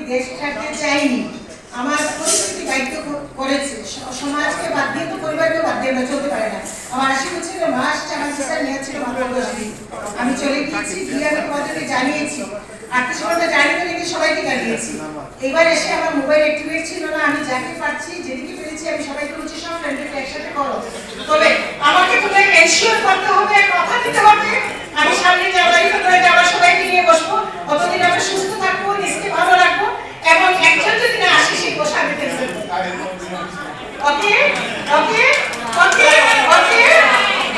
দেশ ছাড়তে চাইনি, আমার পরিস্থিতি বাধ্য করেছে। সমাজকে বাদ দিয়ে তো পরিবারকে বাদ দিয়ে চলতে পারে না। আমার 80 বছরের মাস আমার ভিসা নিয়েছিল মাত্র 10 দিন। আমি চলে গিয়েছি, গিয়ে আমি তোমাদেরকে জানিয়েছি, আত্মীয় স্বজনদের জানিয়ে রেখে সবাইকে জানিয়েছি। এবার এসে আমার মোবাইল অ্যাক্টিভেট ছিল না, আমি যাকে পাচ্ছি যেদিকে পেরেছি আমি সবাইকে বলছি সব ফ্রেন্ডকে একসাথে করো। তবে আমাকে তোমরা এনশিওর করতে হবে, কথা দিতে হবে, আমি সামনে জানুয়ারি ফেব্রুয়ারিতে আবার সবাইকে নিয়ে বসবো, অতদিন আমরা সুস্থ থাকবো, নিজকে ভালো রাখবো, এবং একজন যদি না আসে সেই বসে আমি ফেলবো। ওকে ওকে ওকে ওকে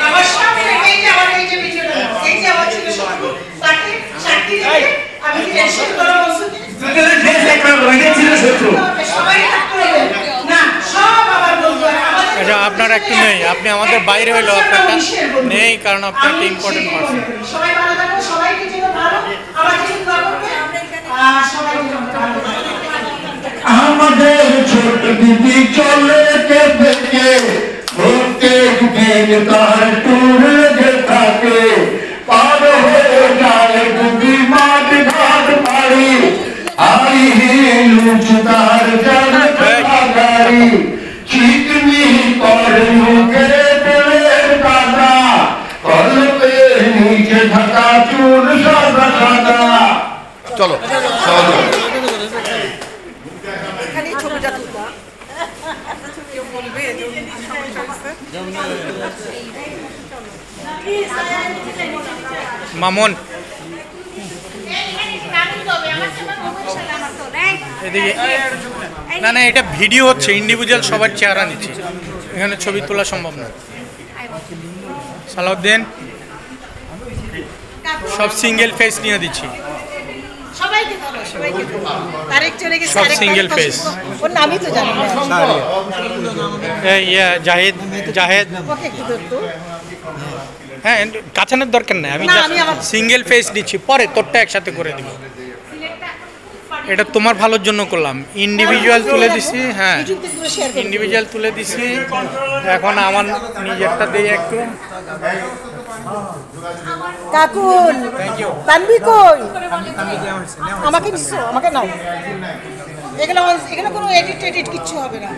আমার সামনে এই যে আমার এই যে ভিডিওটা, এই যে আমার ছিল শত্রু, তাকে সাক্ষী রেখে আমি টেনশন করা বলছি সবাই থাকতে হবে না, সব আমার বন্ধু। আচ্ছা, আপনার একটু নেই, আপনি আমাদের বাইরে হইলো, আপনারটা নেই কারণ আপনি একটা ইম্পর্টেন্ট পারসন। সবাই ভালো থাকো, সবাইকে যেন ভালো, আমার জন্য দোয়া করবে, সবাই যেন ভালো। আমাদের ছোট দিদি চলে থেকে প্রত্যেক দিন তার টুর লেগে থাকে, পার হয়ে যায় দিদি মাঠ ঘাট বাড়ি, আই লুচ তার গাড়ি, চিকনি করে মুখে তেলের কাটা, কলপে নিচে ঢাকা চুল সাদা সাদা। চলো চলো মামুন এদিকে, না না এটা ভিডিও হচ্ছে, ইন্ডিভিজুয়াল সবার চেহারা নিচ্ছি, এখানে ছবি তোলা সম্ভব না। সালাউদ্দিন সব সিঙ্গেল ফেস নিয়ে দিচ্ছি, সবাইকে ধরো, সবাইকে ধরো, তারেক চলে গেছে, সব সিঙ্গেল ফেস। ওর নামই তো জানি না। জাহেদ জাহেদ ওকে কি ধরতো? হ্যাঁ, কাছানোর দরকার নেই, আমি সিঙ্গেল ফেস নিচ্ছি, পরে তোরটা একসাথে করে দিব। এটা তোমার ভালোর জন্য করলাম, ইন্ডিভিজুয়াল তুলে দিছি। হ্যাঁ, ইন্ডিভিজুয়াল তুলে দিছি, এখন আমার নিজেরটা দিয়ে একটু। কাকুল তানবি কই? আমাকে দিছো, আমাকে নাও। এগুলো এগুলো কোনো এডিট এডিট কিচ্ছু হবে না।